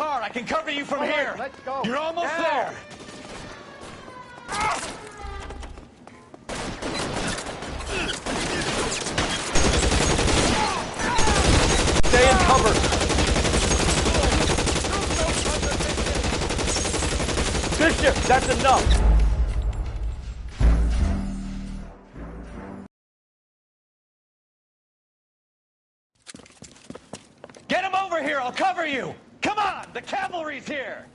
car. I can cover you from here. Let's go. You're almost there. Stay in cover. Bishop, that's enough. Get him over here. I'll cover you. Come on. The cavalry's here.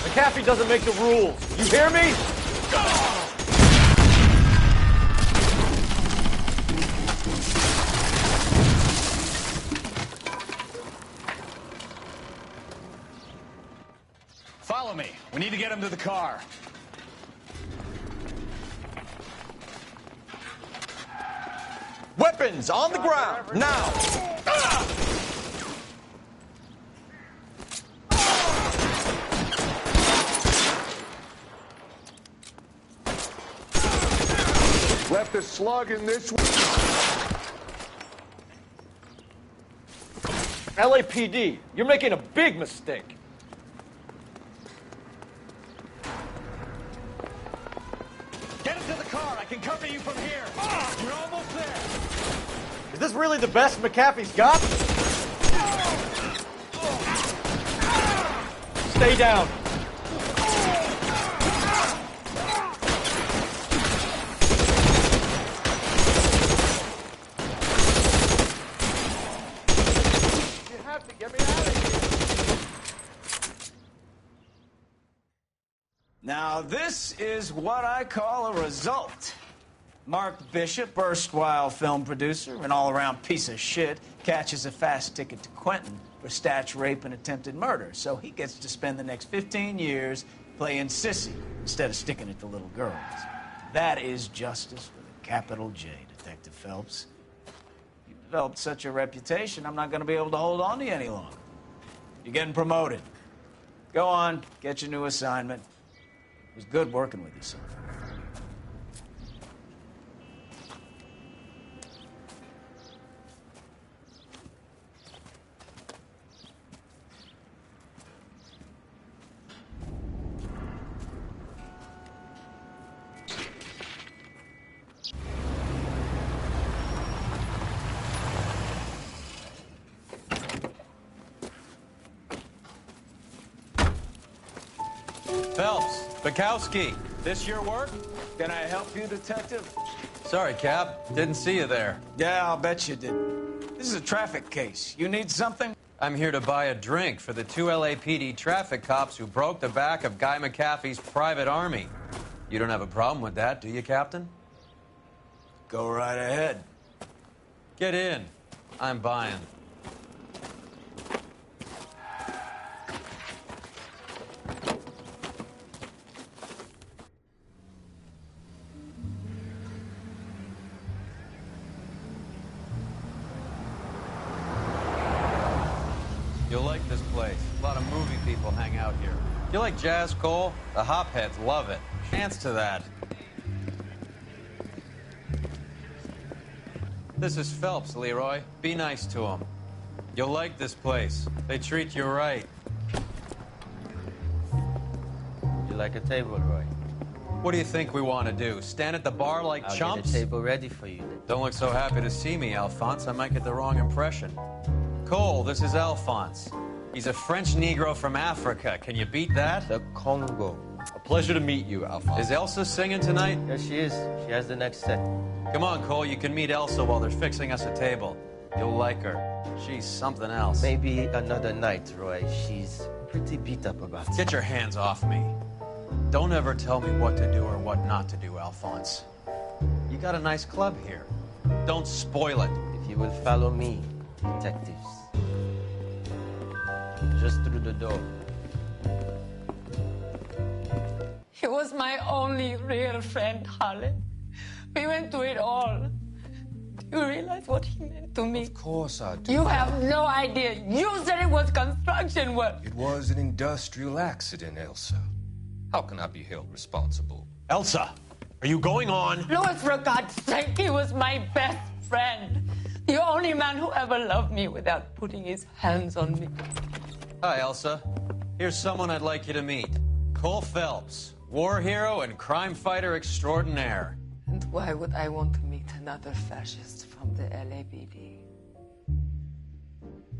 McAfee doesn't make the rules. You hear me? Follow me. We need to get him to the car. Weapons on the ground, now! Left a slug in this one. LAPD, you're making a big mistake. Get him to the car. I can cover you from here. You're almost there. Is this really the best McAfee's got? Stay down. You have to get me out of here. Now, this is what I call a result. Mark Bishop, erstwhile film producer and all-around piece of shit, catches a fast ticket to Quentin for statch rape and attempted murder. So he gets to spend the next 15 years playing sissy instead of sticking it to little girls. That is justice with a capital J, Detective Phelps. You've developed such a reputation, I'm not going to be able to hold on to you any longer. You're getting promoted. Go on, get your new assignment. It was good working with you, son. Phelps, Bukowski, This your work? Can I help you, Detective? sorry, Cap. Didn't see you there. Yeah, I'll bet you did. This is a traffic case. You need something? I'm here to buy a drink for the 2 LAPD traffic cops who broke the back of Guy McAfee's private army. You don't have a problem with that, do you, Captain? Go right ahead. Get in. I'm buying. You'll like this place. A lot of movie people hang out here. You like jazz, Cole? The hopheads love it. Chance to that. This is Phelps, Leroy. Be nice to him. You'll like this place. They treat you right. You like a table, Roy? What do you think we want to do? Stand at the bar like I'll chumps? get a table ready for you. Don't look so happy to see me, Alphonse. I might get the wrong impression. Cole, this is Alphonse. He's a French Negro from Africa. Can you beat that? The Congo. A pleasure to meet you, Alphonse. Is Elsa singing tonight? Yes, she is. She has the next set. Come on, Cole. You can meet Elsa while they're fixing us a table. You'll like her. She's something else. Maybe another night, Roy. She's pretty beat up about it. Get your hands off me. Don't ever tell me what to do or what not to do, Alphonse. You got a nice club here. Don't spoil it. If you will follow me, detectives. Just through the door. He was my only real friend, Harlan. We went through it all. Do you realize what he meant to me? Of course I do. You have no idea. You said it was construction work. It was an industrial accident, Elsa. How can I be held responsible? Elsa, are you going on? Louis, for God's sake, he was my best friend. The only man who ever loved me without putting his hands on me. Hi, Elsa. Here's someone I'd like you to meet. Cole Phelps, war hero and crime fighter extraordinaire. And why would I want to meet another fascist from the LAPD?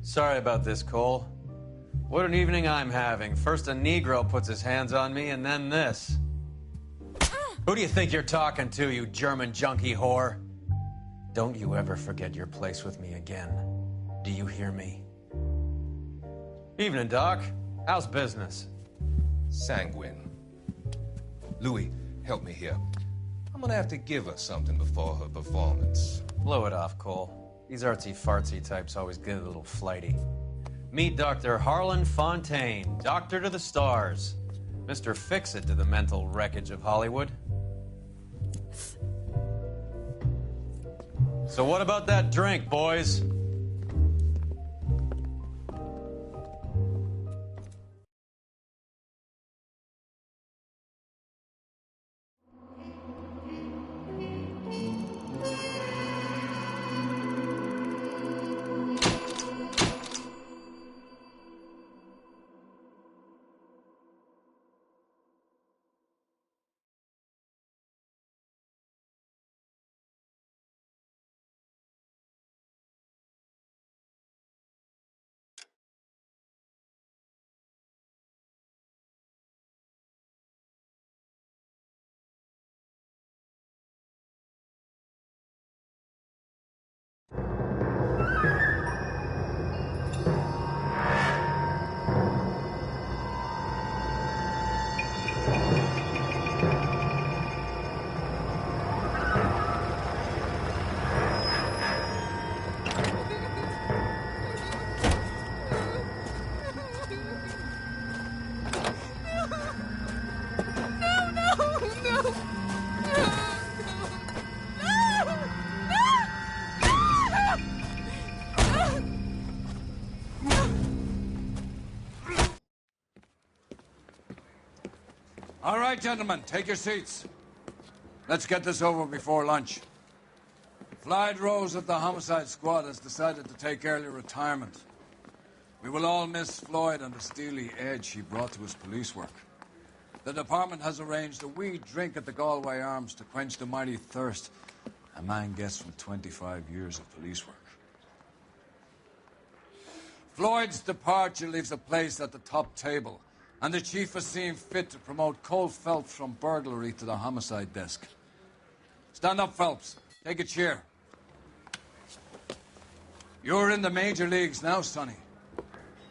Sorry about this, Cole. What an evening I'm having. First a Negro puts his hands on me, and then this. Who do you think you're talking to, you German junkie whore? Don't you ever forget your place with me again. Do you hear me? Evening, Doc. How's business? Sanguine. Louis, help me here. I'm gonna have to give her something before her performance. Blow it off, Cole. These artsy-fartsy types always get a little flighty. Meet Dr. Harlan Fontaine, doctor to the stars. Mr. Fix-It to the mental wreckage of Hollywood. So what about that drink, boys? All right, gentlemen, take your seats. Let's get this over before lunch. Floyd Rose of the Homicide Squad has decided to take early retirement. We will all miss Floyd and the steely edge he brought to his police work. The department has arranged a wee drink at the Galway Arms to quench the mighty thirst a man gets from 25 years of police work. Floyd's departure leaves a place at the top table, and the chief has seen fit to promote Cole Phelps from burglary to the homicide desk. Stand up, Phelps. Take a chair. You're in the major leagues now, Sonny.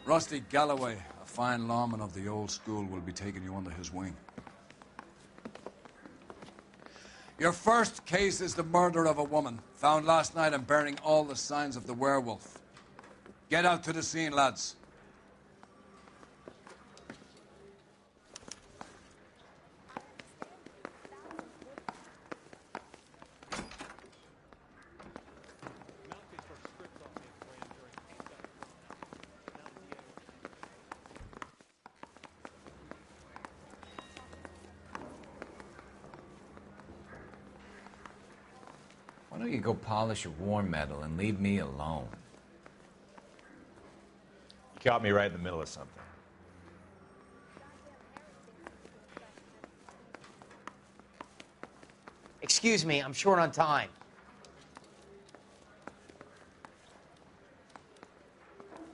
Rusty Galloway, a fine lawman of the old school, will be taking you under his wing. Your first case is the murder of a woman, found last night and bearing all the signs of the werewolf. Get out to the scene, lads. Why don't you go polish your war medal and leave me alone? You caught me right in the middle of something. Excuse me, I'm short on time.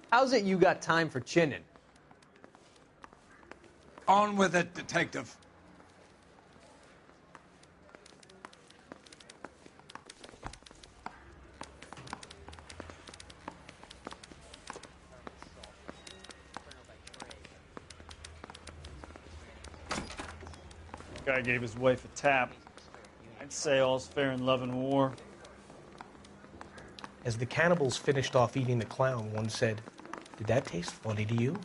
How's it you got time for chinning? On with it, detective. Guy gave his wife a tap. I'd say all's fair in love and war. As the cannibals finished off eating the clown, one said, "Did that taste funny to you?"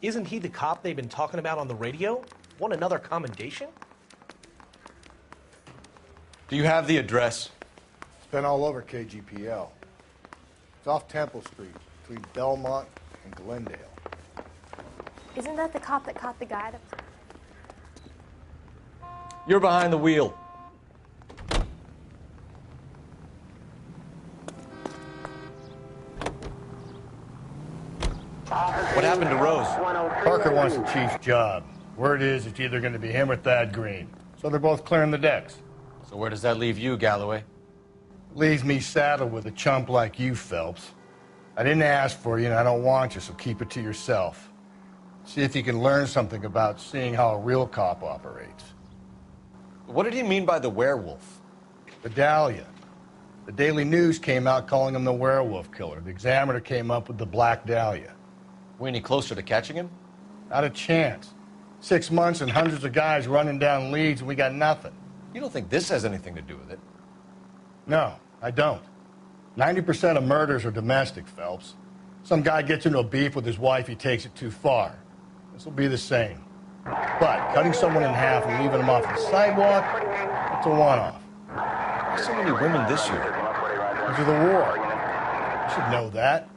Isn't he the cop they've been talking about on the radio? Want another commendation? Do you have the address? It's been all over KGPL. It's off Temple Street, between Belmont and Glendale. Isn't that the cop that caught the guy that... You're behind the wheel. What happened to Rose? Parker wants the chief's job. Word is it's either going to be him or Thad Green. So they're both clearing the decks. So where does that leave you, Galloway? Leaves me saddled with a chump like you, Phelps. I didn't ask for you, and I don't want you, so keep it to yourself. See if you can learn something about seeing how a real cop operates. What did he mean by the werewolf? The Dahlia. The Daily News came out calling him the werewolf killer. The Examiner came up with the Black Dahlia. We any closer to catching him? Not a chance. 6 months and hundreds of guys running down Leeds, and we got nothing. You don't think this has anything to do with it? No, I don't. 90% of murders are domestic, Phelps. Some guy gets into a beef with his wife, he takes it too far. This will be the same. But cutting someone in half and leaving them off the sidewalk, it's a one-off. Why so many women this year? Because of the war. You should know that.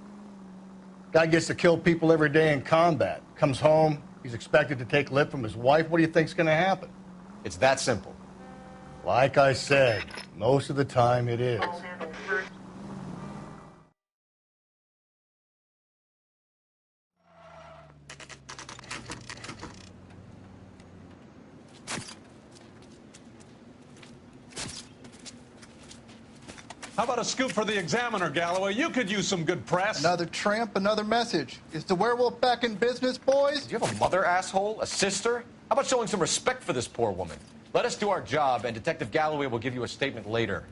Guy gets to kill people every day in combat. Comes home, he's expected to take lip from his wife. What do you think's going to happen? It's that simple. Like I said, most of the time it is. How about a scoop for the Examiner, Galloway? You could use some good press. Another tramp, another message. Is the werewolf back in business, boys? Do you have a mother, asshole? A sister? How about showing some respect for this poor woman? Let us do our job, and Detective Galloway will give you a statement later.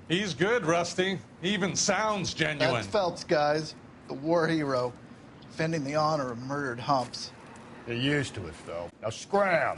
He's good, Rusty. He even sounds genuine. That's Phelps, guys. The war hero. Defending the honor of murdered humps. You're used to it, Phil. Now scram!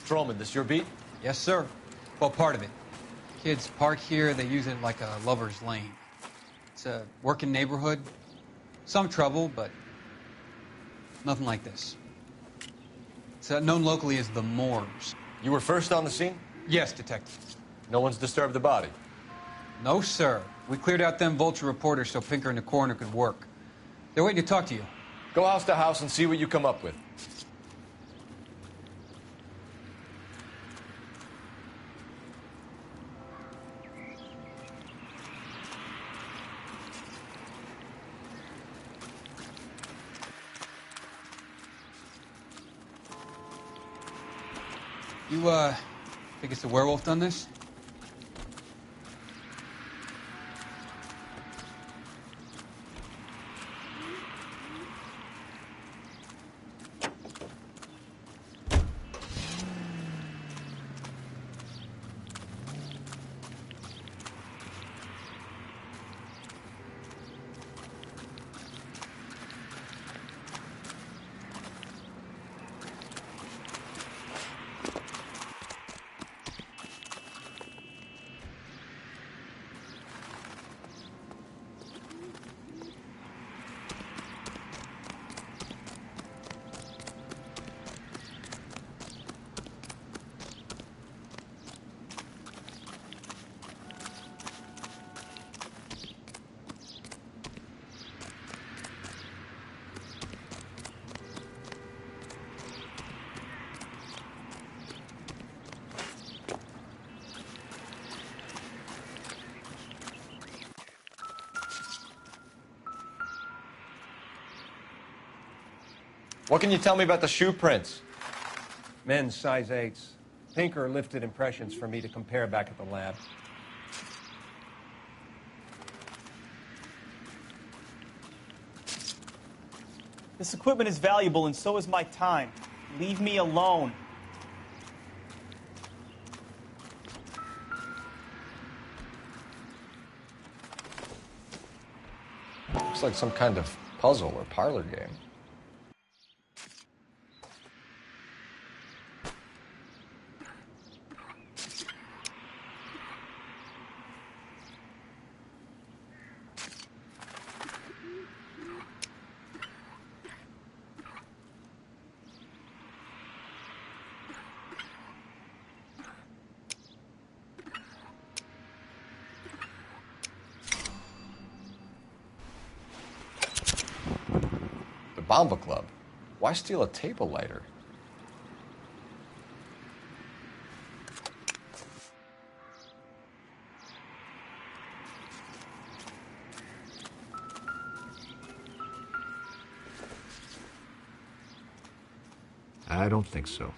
Patrolman, this your beat? Yes, sir. Well, part of it. Kids park here, they use it like a lover's lane. It's a working neighborhood. Some trouble, but nothing like this. It's known locally as the Moors. You were first on the scene? Yes, Detective. No one's disturbed the body? No, sir. We cleared out them vulture reporters so Pinker and the coroner could work. They're waiting to talk to you. Go house to house and see what you come up with. You, think it's the werewolf done this? What can you tell me about the shoe prints? Men's size 8s. Pinker lifted impressions for me to compare back at the lab. This equipment is valuable, and so is my time. Leave me alone. Looks like some kind of puzzle or parlor game. Bomba Club. Why steal a table lighter? I don't think so.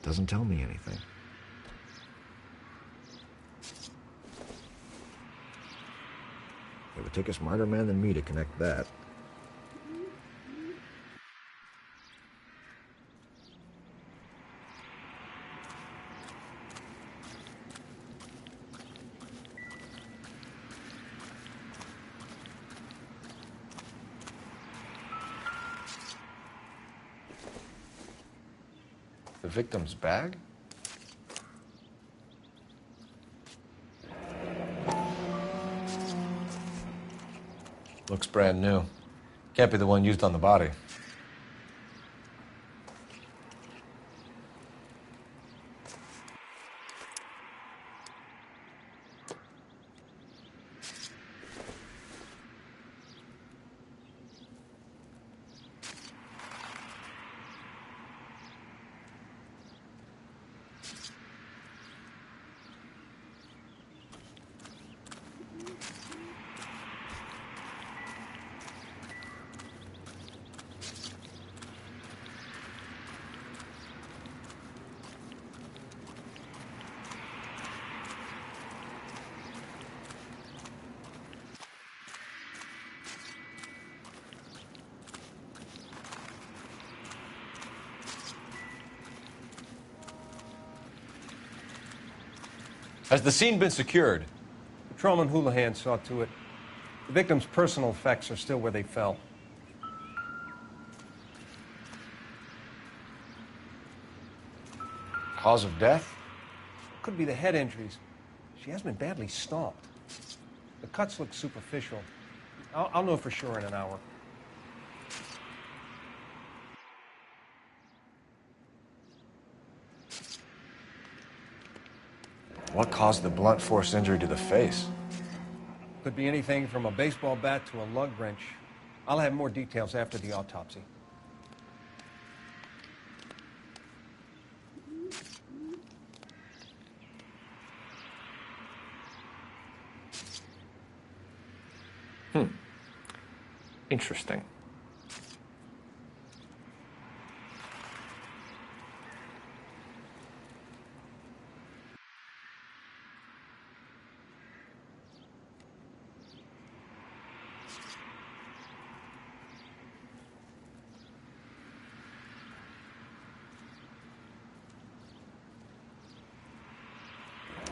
Doesn't tell me anything. It would take a smarter man than me to connect that. The victim's bag? Looks brand new. Can't be the one used on the body. Has the scene been secured? Patrolman Houlihan saw to it. The victim's personal effects are still where they fell. Cause of death? Could be the head injuries. She has been badly stomped. The cuts look superficial. I'll know for sure in an hour. What caused the blunt force injury to the face? Could be anything from a baseball bat to a lug wrench. I'll have more details after the autopsy. Interesting.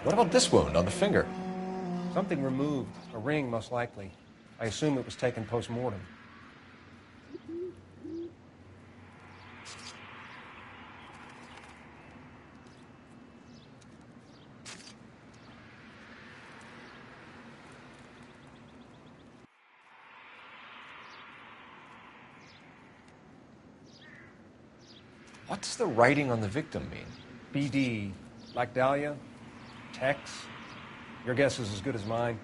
What about this wound on the finger? Something removed. A ring, most likely. I assume it was taken post-mortem. What does the writing on the victim mean? BD. Like Dahlia? Tex? Your guess is as good as mine.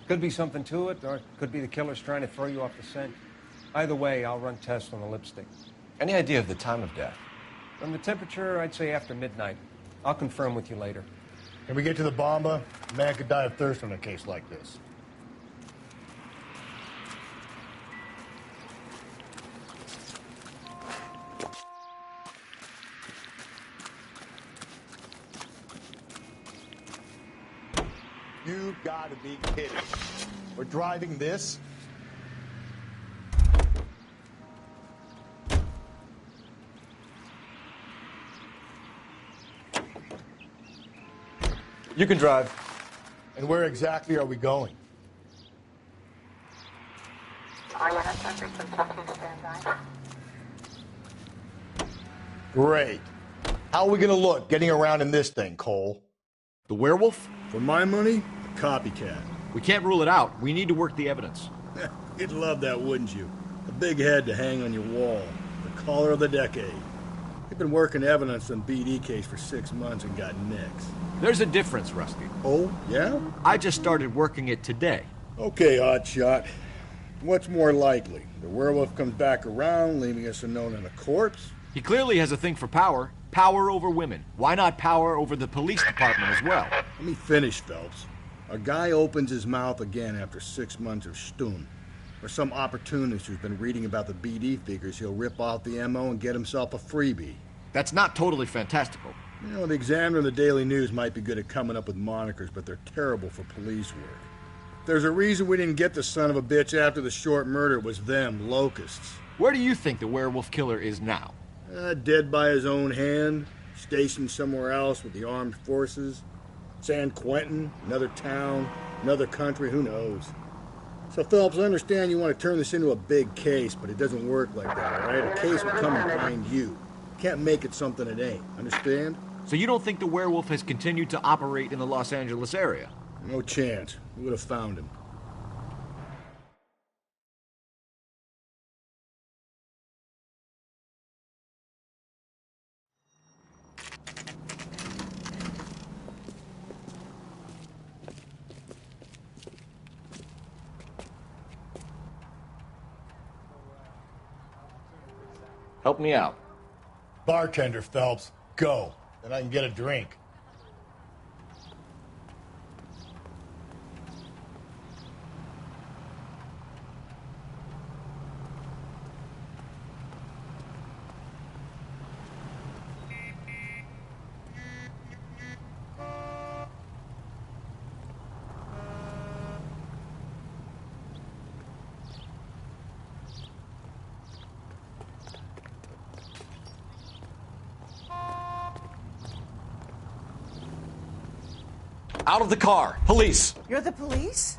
Could be something to it, or it could be the killer's trying to throw you off the scent. Either way, I'll run tests on the lipstick. Any idea of the time of death? From the temperature, I'd say after midnight. I'll confirm with you later. Can we get to the bomba? A man could die of thirst on a case like this. You gotta be kidding. We're driving this? You can drive. And where exactly are we going? Great. How are we gonna look getting around in this thing, Cole? The werewolf? For my money, a copycat. We can't rule it out. We need to work the evidence. You'd love that, wouldn't you? A big head to hang on your wall. The caller of the decade. You've been working evidence on BD case for 6 months and got nicks. There's a difference, Rusty. Oh, yeah? I just started working it today. Okay, Hotshot. What's more likely? The werewolf comes back around, leaving us unknown in a corpse? He clearly has a thing for power. Power over women. Why not power over the police department as well? Let me finish, Phelps. A guy opens his mouth again after 6 months of stun. Or some opportunist who's been reading about the BD figures, he'll rip off the MO and get himself a freebie. That's not totally fantastical. You know, the Examiner and the Daily News might be good at coming up with monikers, but they're terrible for police work. If there's a reason we didn't get the son of a bitch after the short murder, it was them, locusts. Where do you think the werewolf killer is now? Dead by his own hand, stationed somewhere else with the armed forces. San Quentin, another town, another country, who knows? So, Phelps, I understand you want to turn this into a big case, but it doesn't work like that, all right? A case will come and find you. Can't make it something it ain't, understand? So you don't think the werewolf has continued to operate in the Los Angeles area? No chance. We would have found him. Help me out. Bartender, Phelps. Go. Then I can get a drink. Out of the car. Police. You're the police?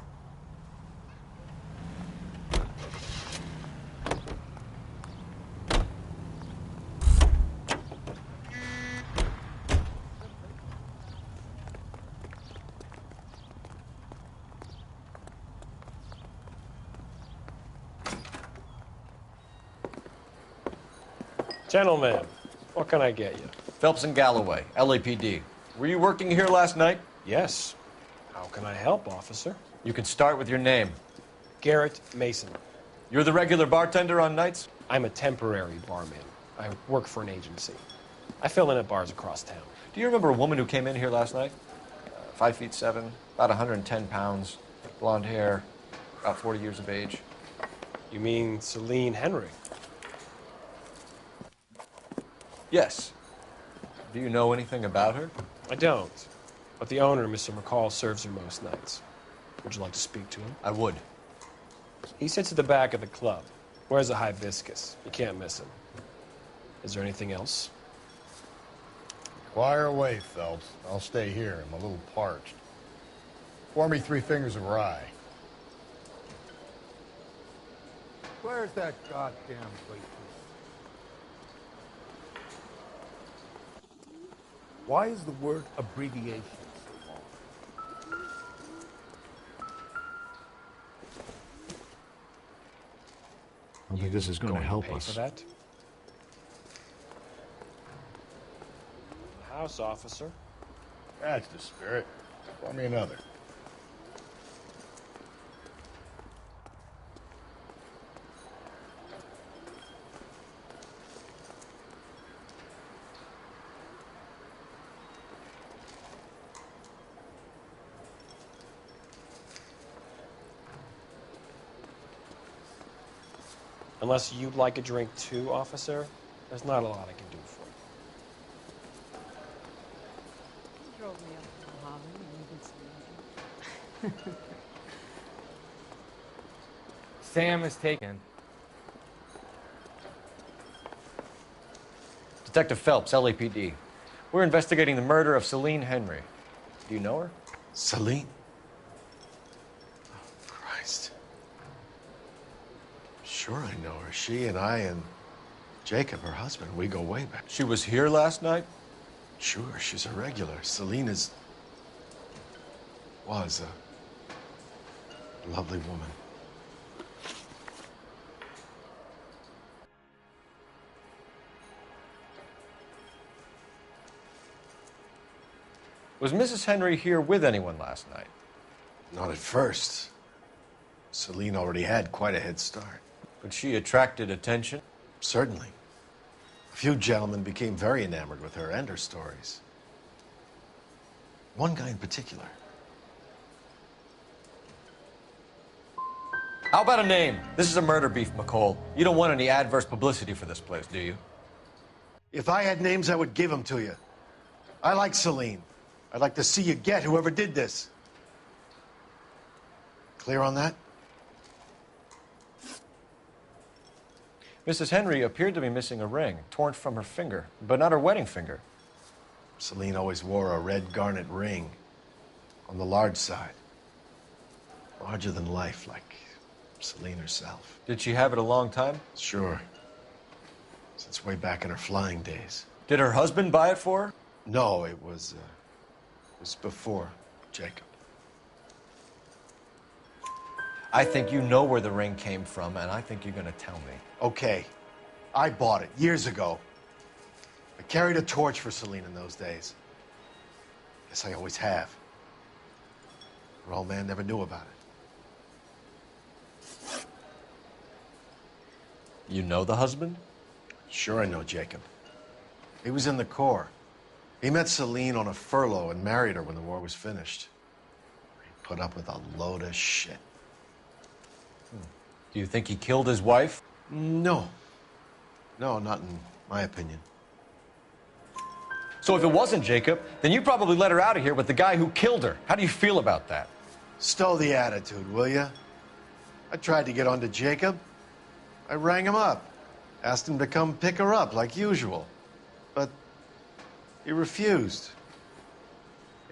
Gentlemen, what can I get you? Phelps and Galloway, LAPD. Were you working here last night? Yes. How can I help, officer? You can start with your name. Garrett Mason. You're the regular bartender on nights? I'm a temporary barman. I work for an agency. I fill in at bars across town. Do you remember a woman who came in here last night? 5'7", about 110 pounds, blonde hair, about 40 years of age. You mean Celine Henry? Yes. Do you know anything about her? I don't. But the owner, Mr. McCall, serves her most nights. Would you like to speak to him? I would. He sits at the back of the club. Wears a hibiscus. You can't miss him. Is there anything else? Fire away, Phelps. I'll stay here. I'm a little parched. Pour me 3 fingers of rye. Where's that goddamn waitress? Why is the word abbreviation so long? I don't think this is going to help us. For that? House officer. That's the spirit. Pour me another. Unless you'd like a drink too, officer, there's not a lot I can do for you. You drove me up to Holland and you did some. Sam is taken. Detective Phelps, LAPD. We're investigating the murder of Celine Henry. Do you know her? Celine? Oh, Christ. Sure I know her. She and I and Jacob, her husband, we go way back. She was here last night? Sure, she's a regular. Celine was a lovely woman. Was Mrs. Henry here with anyone last night? Not at first. Celine already had quite a head start. But she attracted attention? Certainly. A few gentlemen became very enamored with her and her stories. One guy in particular. How about a name? This is a murder beef, McCole. You don't want any adverse publicity for this place, do you? If I had names, I would give them to you. I like Celine. I'd like to see you get whoever did this. Clear on that? Mrs. Henry appeared to be missing a ring, torn from her finger, but not her wedding finger. Celine always wore a red garnet ring on the large side. Larger than life, like Celine herself. Did she have it a long time? Sure. Since way back in her flying days. Did her husband buy it for her? No, it was before Jacob. I think you know where the ring came from, and I think you're going to tell me. Okay. I bought it years ago. I carried a torch for Celine in those days. Guess I always have. Her old man never knew about it. You know the husband? Sure I know Jacob. He was in the Corps. He met Celine on a furlough and married her when the war was finished. He put up with a load of shit. Do you think he killed his wife? No. No, not in my opinion. So if it wasn't Jacob, then you probably let her out of here with the guy who killed her. How do you feel about that? Stow the attitude, will ya? I tried to get on to Jacob. I rang him up. Asked him to come pick her up like usual. But he refused.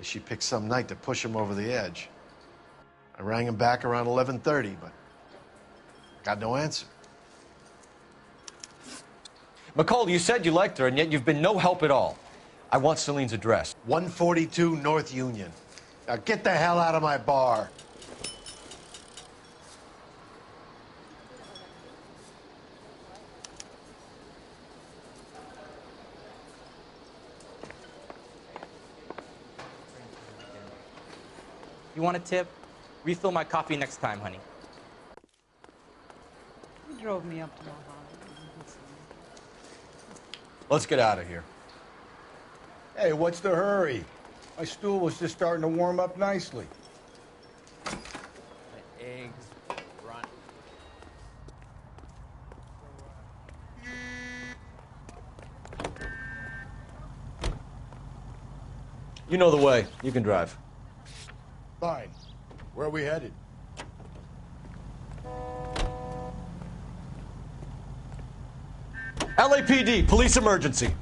She picked some night to push him over the edge. I rang him back around 11:30, but got no answer. McCall, you said you liked her, and yet you've been no help at all. I want Celine's address. 142 North Union. Now get the hell out of my bar. You want a tip? Refill my coffee next time, honey. You drove me up to Holland. Let's get out of here. Hey, what's the hurry? My stool was just starting to warm up nicely. Eggs, run. You know the way. You can drive. Fine. Where are we headed? LAPD, police emergency.